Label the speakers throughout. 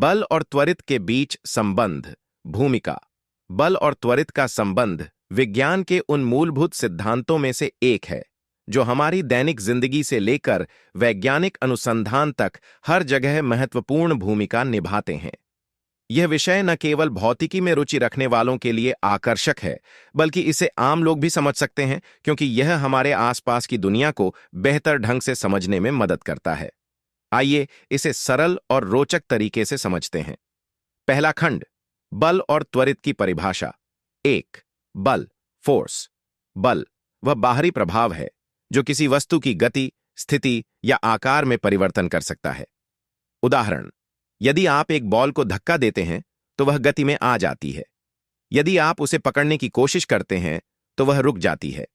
Speaker 1: बल और त्वरित के बीच संबंध। भूमिका। बल और त्वरित का संबंध विज्ञान के उन मूलभूत सिद्धांतों में से एक है जो हमारी दैनिक जिंदगी से लेकर वैज्ञानिक अनुसंधान तक हर जगह महत्वपूर्ण भूमिका निभाते हैं। यह विषय न केवल भौतिकी में रुचि रखने वालों के लिए आकर्षक है, बल्कि इसे आम लोग भी समझ सकते हैं, क्योंकि यह हमारे आसपास की दुनिया को बेहतर ढंग से समझने में मदद करता है। आइए इसे सरल और रोचक तरीके से समझते हैं। पहला खंड, बल और त्वरित की परिभाषा। 1. बल, फोर्स। बल वह बाहरी प्रभाव है जो किसी वस्तु की गति, स्थिति या आकार में परिवर्तन कर सकता है। उदाहरण, यदि आप एक बॉल को धक्का देते हैं तो वह गति में आ जाती है। यदि आप उसे पकड़ने की कोशिश करते हैं तो वह रुक जाती है।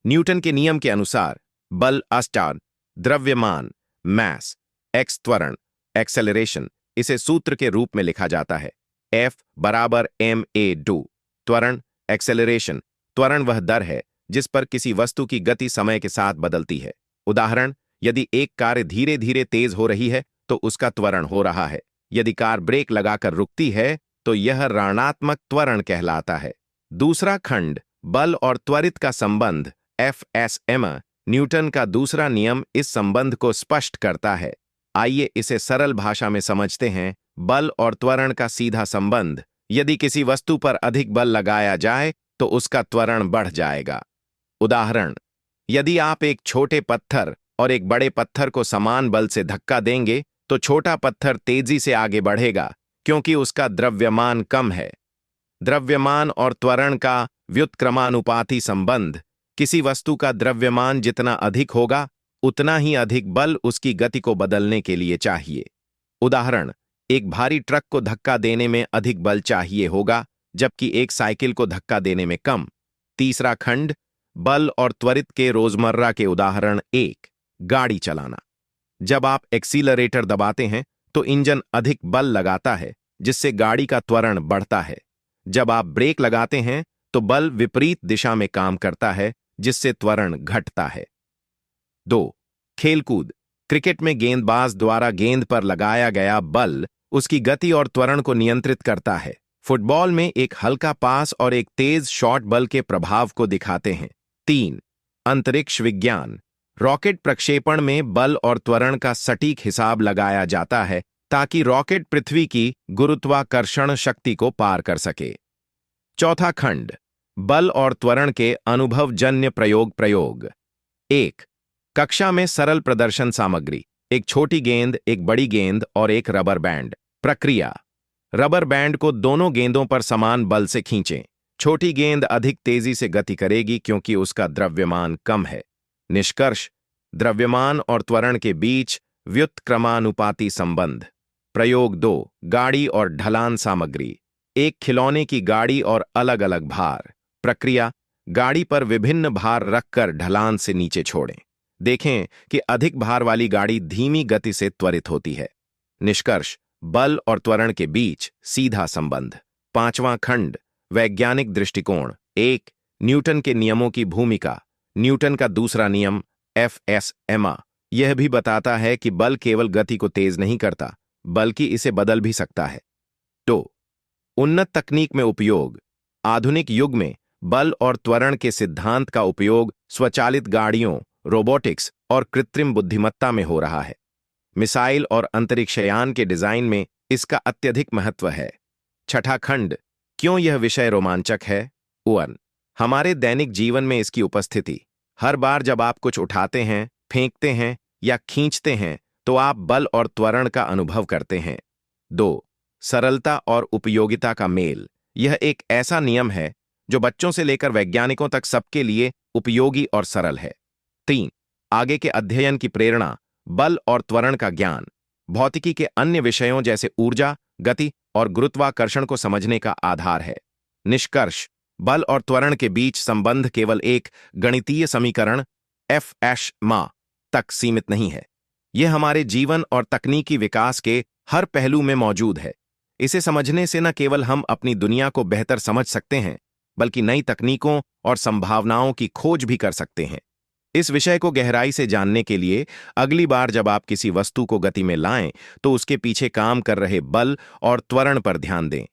Speaker 1: न्यूटन के नियम के अनुसार बल आस्टान, द्रव्यमान, मैस, एक्स त्वरण, एक्सेलरेशन, इसे सूत्र के रूप में लिखा जाता है। F बराबर ma2। त्वरण, एक्सेलरेशन। त्वरण वह दर है जिस पर किसी वस्तु की गति समय के साथ बदलती है। उदाहरण, यदि एक कार धीरे धीरे तेज हो रही है तो उसका त्वरण हो रहा है। यदि कार ब्रेक लगाकर रुकती है तो यह ऋणात्मक त्वरण कहलाता है। दूसरा खंड, बल और त्वरित का संबंध। FSM, न्यूटन का दूसरा नियम इस संबंध को स्पष्ट करता है। आइए इसे सरल भाषा में समझते हैं। बल और त्वरण का सीधा संबंध। यदि किसी वस्तु पर अधिक बल लगाया जाए तो उसका त्वरण बढ़ जाएगा। उदाहरण, यदि आप एक छोटे पत्थर और एक बड़े पत्थर को समान बल से धक्का देंगे तो छोटा पत्थर तेजी से आगे बढ़ेगा क्योंकि उसका द्रव्यमान कम है। द्रव्यमान और त्वरण का व्युत्क्रमानुपाती संबंध। किसी वस्तु का द्रव्यमान जितना अधिक होगा उतना ही अधिक बल उसकी गति को बदलने के लिए चाहिए। उदाहरण, एक भारी ट्रक को धक्का देने में अधिक बल चाहिए होगा जबकि एक साइकिल को धक्का देने में कम। तीसरा खंड, बल और त्वरित के रोजमर्रा के उदाहरण। 1. गाड़ी चलाना। जब आप एक्सीलरेटर दबाते हैं तो इंजन अधिक बल लगाता है जिससे गाड़ी का त्वरण बढ़ता है। जब आप ब्रेक लगाते हैं तो बल विपरीत दिशा में काम करता है जिससे त्वरण घटता है। 2. खेलकूद। क्रिकेट में गेंदबाज द्वारा गेंद पर लगाया गया बल उसकी गति और त्वरण को नियंत्रित करता है। फुटबॉल में एक हल्का पास और एक तेज शॉट बल के प्रभाव को दिखाते हैं। 3. अंतरिक्ष विज्ञान। रॉकेट प्रक्षेपण में बल और त्वरण का सटीक हिसाब लगाया जाता है ताकि रॉकेट पृथ्वी की गुरुत्वाकर्षण शक्ति को पार कर सके। चौथा खंड, बल और त्वरण के अनुभवजन्य प्रयोग। 1. कक्षा में सरल प्रदर्शन सामग्री। एक छोटी गेंद, एक बड़ी गेंद और एक रबर बैंड। प्रक्रिया, रबर बैंड को दोनों गेंदों पर समान बल से खींचें। छोटी गेंद अधिक तेजी से गति करेगी क्योंकि उसका द्रव्यमान कम है। निष्कर्ष, द्रव्यमान और त्वरण के बीच व्युत्क्रमानुपाती संबंध। प्रयोग 2, गाड़ी और ढलान सामग्री। एक खिलौने की गाड़ी और अलग अलग भार। प्रक्रिया, गाड़ी पर विभिन्न भार रखकर ढलान से नीचे छोड़ें। देखें कि अधिक भार वाली गाड़ी धीमी गति से त्वरित होती है। निष्कर्ष, बल और त्वरण के बीच सीधा संबंध। पांचवां खंड, वैज्ञानिक दृष्टिकोण। 1. न्यूटन के नियमों की भूमिका। न्यूटन का दूसरा नियम FSM यह भी बताता है कि बल केवल गति को तेज नहीं करता बल्कि इसे बदल भी सकता है। 2. उन्नत तकनीक में उपयोग। आधुनिक युग में बल और त्वरण के सिद्धांत का उपयोग स्वचालित गाड़ियों, रोबोटिक्स और कृत्रिम बुद्धिमत्ता में हो रहा है। मिसाइल और अंतरिक्षयान के डिजाइन में इसका अत्यधिक महत्व है। छठा खंड, क्यों यह विषय रोमांचक है। 1. हमारे दैनिक जीवन में इसकी उपस्थिति। हर बार जब आप कुछ उठाते हैं, फेंकते हैं या खींचते हैं तो आप बल और त्वरण का अनुभव करते हैं। 2. सरलता और उपयोगिता का मेल। यह एक ऐसा नियम है जो बच्चों से लेकर वैज्ञानिकों तक सबके लिए उपयोगी और सरल है। 3. आगे के अध्ययन की प्रेरणा। बल और त्वरण का ज्ञान भौतिकी के अन्य विषयों जैसे ऊर्जा, गति और गुरुत्वाकर्षण को समझने का आधार है। निष्कर्ष, बल और त्वरण के बीच संबंध केवल एक गणितीय समीकरण FSM तक सीमित नहीं है। यह हमारे जीवन और तकनीकी विकास के हर पहलू में मौजूद है। इसे समझने से न केवल हम अपनी दुनिया को बेहतर समझ सकते हैं बल्कि नई तकनीकों और संभावनाओं की खोज भी कर सकते हैं। इस विषय को गहराई से जानने के लिए अगली बार जब आप किसी वस्तु को गति में लाएं तो उसके पीछे काम कर रहे बल और त्वरण पर ध्यान दें।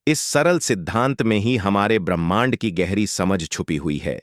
Speaker 1: इस सरल सिद्धांत में ही हमारे ब्रह्मांड की गहरी समझ छुपी हुई है।